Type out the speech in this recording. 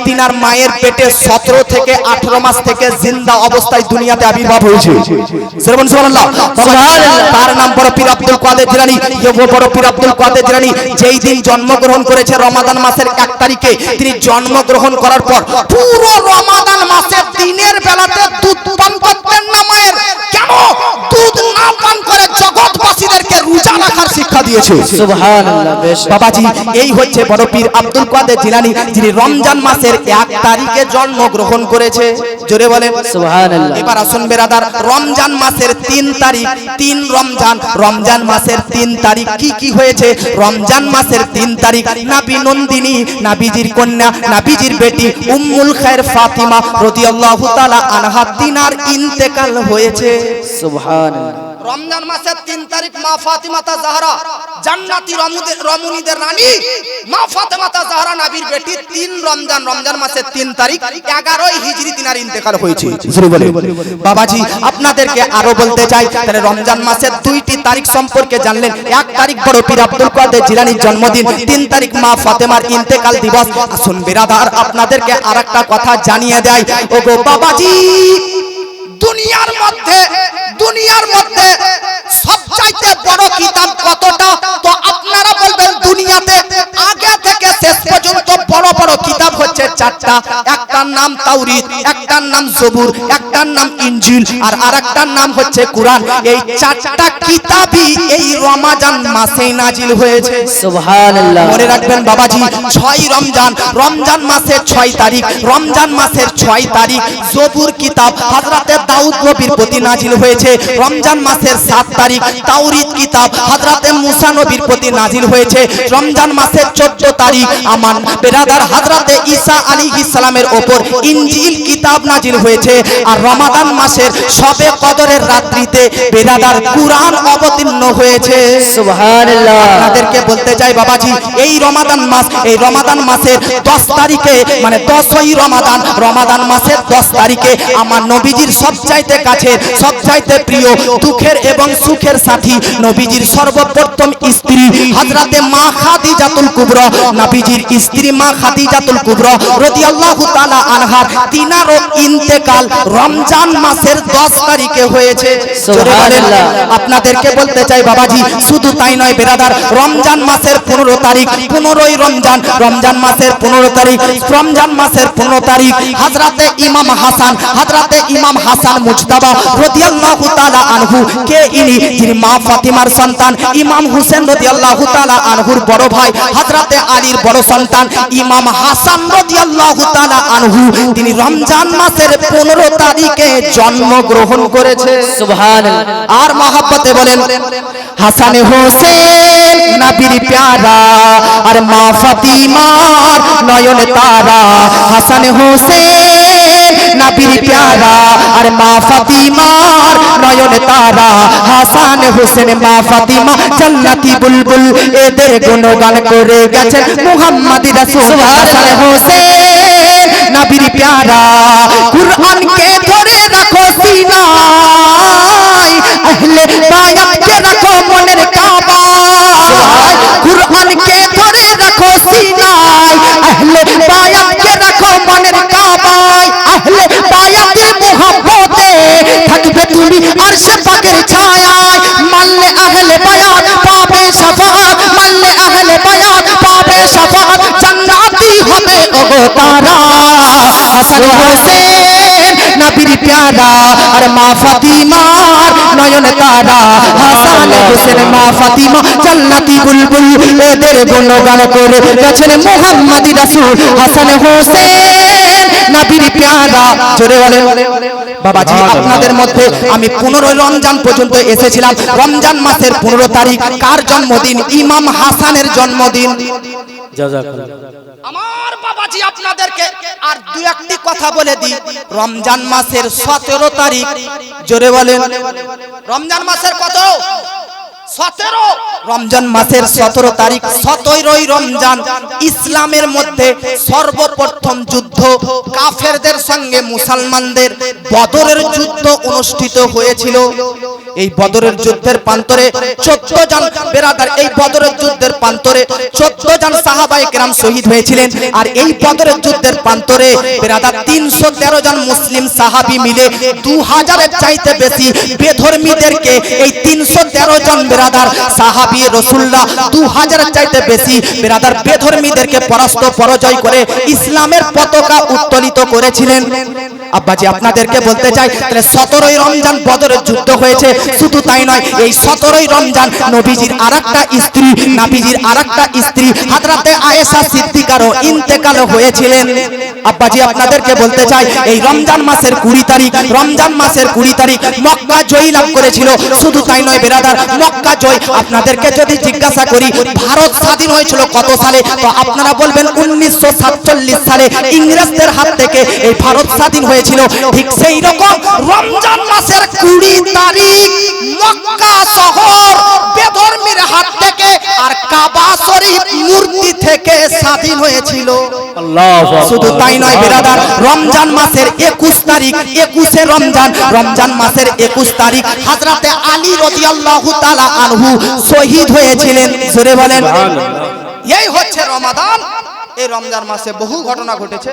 তিনার মায়ের পেটে 17 থেকে 18 মাস থেকে জিন্দা অবস্থায় দুনিয়াতে আবির্ভাব হয়েছে। সুবহানাল্লাহ। তার নাম বড় পীর আব্দুল কাদের জিলানী। বড় পীর আব্দুল কাদের জিলানী যেই দিন জন্মগ্রহণ করেছে রমাদান মাসের 1 তারিখে, তিনি জন্মগ্রহণ করার পর পুরো রমাদান মাসের দিনের বেলাতে দুধ পান করতেন না মায়ের। কেন দুধ না পান করে জগৎবাসীদেরকে রোজা রাখার শিক্ষা দিয়েছে। সুবহানাল্লাহ। বাবাজি, এই হচ্ছে বড় পীর আব্দুল কাদের জিলানী, যিনি রমজান মাসের 1 তারিখে জন্মগ্রহণ করেছে। জোরে বলেন সুবহানাল্লাহ। এবার আসুন বেরাদার, রমজান মাসের 3 তারিখ, 3 রমজান, রমজান মাসের 3 তারিখ কি কি হয়েছে? রমজান মাসের 3 তারিখ নবী নন্দিনী, নবীজির কন্যা, নবীজির বেটি উম্মুল খায়র ফাতিমা রাদিয়াল্লাহু তাআলা আনহা তিনার ইন্তেকাল হয়েছে। সুবহানাল্লাহ। রমজান মাসের 3 তারিখ মা ফাতিমা জাহরা, জান্নাতি রমণীদের রানী মা ফাতিমা জাহরা নবীর বেটি, 3 রমজান, রমজান মাসের 3 তারিখ 11 হিজরি তিনার ইন্তেকাল হয়েছে। বাবাজি, আপনাদেরকে আরো বলতে চাই, তাহলে রমজান মাসের 2টি তারিখ সম্পর্কে জানলেন। 1 তারিখ বড় পীর আব্দুল কাদের জিলানীর জন্মদিন, 3 তারিখ মা ফাতেমার ইন্তেকাল দিবস। আসুন বিরাদার, আপনাদেরকে আরেকটা কথা জানিয়ে দেয়। ওগো বাবাজি, দুনিয়ার মধ্যে সবচাইতে বড় কিতাব কতটা? তো আপনারা বলবেন দুনিয়াতে আগে থেকে শেষ পর্যন্ত বড় বড় কিতাব হচ্ছে 4টা। একটার নাম তাওরীত, একটার নাম জবুর, একটার নাম ইনজিল, আর আরেকটার নাম হচ্ছে কুরআন। এই 4টা কিতাবই এই রমজান মাসেই নাজিল হয়েছে। সুবহানাল্লাহ। মনে রাখবেন বাবাজি, 6 রমজান, রমজান মাসের 6 তারিখ, রমজান মাসের 6 তারিখ জবুর কিতাব হযরতে দাউদ নবীর প্রতি নাজিল হয়েছে। রমজান মাসের 7 তারিখ তাওরীত কিতাব হযরতে মুসা নবীর প্রতি নাজিল হয়েছে। রমজান মাসের 14 তারিখ আমার বেরাদার হযরতে ঈসা আলাইহিস সালামের উপর ইনজিল কিতাব নাজিল হয়েছে। আর রমাদান মাসের শবে কদরের রাত্রিতে বেরাদার কুরআন অবতীর্ণ হয়েছে। সুবহানাল্লাহ। আপনাদেরকে বলতে চাই বাবাজি, এই রমাদান মাস, এই রমাদান মাসের 10 তারিখে, মানে 10ই রমাদান, রমাদান মাসের 10 তারিখে আমার নবীজির সবচাইতে কাছে, সবচাইতে প্রিয়, দুঃখের এবং সুখের সাথী, নবীজির সর্বপ্রথম স্ত্রী হযরতে মা খাদিজাতুল কুবরা, নবীজির স্ত্রী মা খাদিজাতুল কুবরা রাদিয়াল্লাহু তাআলা আনহা, তিনারও ইন্তেকাল রমজান মাসের 10 তারিখে হয়েছে। সুবহানাল্লাহ। আপনাদেরকে বলতে চাই বাবাজি, শুধু তাই নয় বেরাদার, রমজান মাসের 15 তারিখ, 15ই রমজান, রমজান মাসের 15 তারিখ, রমজান মাসের 15 তারিখ হযরতে ইমাম হাসান, হযরতে ইমাম হাসান মুজতাবা রাদিয়াল্লাহু তাআলা আনহু, কে ইনি? যিনি মা ফাতিমার সন্তান ইমাম হোসেন রাদিয়াল্লাহু তাআলা আনহুর বড় ভাই, হযরতে আলীর বড় সন্তান ইমাম হাসান রাদিয়াল্লাহু তাআলা আনহু, তিনি রমজান মাসের 15 তারিখে জন্মগ্রহণ করেছে। সুবহানাল্লাহ। আর মহব্বতে বলেন, হাসান হোসেন নবীর প্যারা, আর মা ফাতিমার নয়ন তারা। হাসান হোসেন নবীর প্যারা, আর মা ফাতিমার নয়ন তারা। হাসান হোসেন মা ফাতিমা জান্নাতি বুলবুল, এদের গুণগান করে গেছেন মুহাম্মদ রাসূল। হাসান হোসেন নবীর প্যারা, কুরআনকে ধরে রাখো সিনায়, আহলে বায়াতকে রাখো মনের কাবায়। কুরআনকে ধরে রাখো সিনায়, আহলে বায়াতকে রাখো মনের কাবায়। আহলে বায়াতের মুহাব্বতে থাকবে তুমি আরশে পাকের ছায়ায়। মানলে আহলে বায়াত পাবে শাফাআত, মানলে আহলে বায়াত পাবে শাফাআত, জান্নাতি হবে ওগো তারা। হাসান হোসেন নবীর প্যারা, আর মা ফাতিমার নয়ন তারা। হাসান হোসেন মা ফাতিমা জান্নাতি বুলবুল, এদের গুণগান করে গেছেন মুহাম্মদ রাসূল। হাসান হোসেন নবীর প্যারা। জোরে বলেন বাবাজি, আপনাদের মধ্যে আমি 15 রমজান পর্যন্ত এসেছিলাম। রমজান মাসের 15 তারিখ কার জন্মদিন? ইমাম হাসানের জন্মদিন। আমার বাবাজি আপনাদেরকে আর 2-1টি কথা বলে দিই। রমজান মাসের 17 তারিখ, জোরে বলেন, রমজান মাসের কত? 17। রমজান মাসের 17 তারিখ 17ই রমজান ইসলামের মধ্যে সর্বপ্রথম যুদ্ধ কাফেরদের সঙ্গে মুসলমানদের বদরের যুদ্ধ অনুষ্ঠিত হয়েছিল। এই বদরের যুদ্ধের প্রান্তরে 14 জন বেরাদার, এই বদরের যুদ্ধের প্রান্তরে 14 জন সাহাবায়ে কেরাম শহীদ হয়েছিলেন। আর এই বদরের যুদ্ধের প্রান্তরে বেরাদার 313 জন মুসলিম সাহাবী মিলে 2000 এর চাইতে বেশি বেধর্মীদেরকে, এই 313 জন বেরাদার সাহাবী রাসূলুল্লাহ 2000 এর চাইতে বেশি বেরাদার বেধর্মীদেরকে পরাজয় করে ইসলামের পতাকা উত্তোলিত করেছিলেন। আব্বাজি আপনাদেরকে বলতে চাই, তাহলে 17ই রমজান বদরের যুদ্ধ হয়েছে। শুধু তাই নয়, এই 17ই রমজান নবীজির আরেকটা স্ত্রী, নবীজির আরেকটা স্ত্রী হযরতে আয়েশা সিদ্দিকারও ইন্তেকাল হয়েছিলেন। আব্বাজি আপনাদেরকে বলতে চাই, এই রমজান মাসের 20 তারিখ, রমজান মাসের 20 তারিখ মক্কা জয় লাভ করেছিল। শুধু তাই নয় বেরাদার, মক্কা জয়, আপনাদেরকে যদি জিজ্ঞাসা করি ভারত স্বাধীন হয়েছিল কত সালে, তো আপনারা বলবেন 1947 সালে ইংরেজদের হাত থেকে এই ভারত স্বাধীন হয়েছিল। ঠিক সেই রকম রমজান মাসের 20 তারিখ মক্কা শহর বেধর্মীর হাত থেকে আর কাবা শরীফ মূর্তি থেকে স্বাধীন হয়েছিল। শুধু তাই নয় বেরাদার, রমজান মাসের 21 তারিখ, 21শে রমজান, রমজান মাসের 21 তারিখ হযরতে আলী রাদিয়াল্লাহু তাআলা আনহু শহীদ হয়েছিলেন। জোরে বলেন। এই হচ্ছে রমাদান। এই রমজান মাসে বহু ঘটনা ঘটেছে।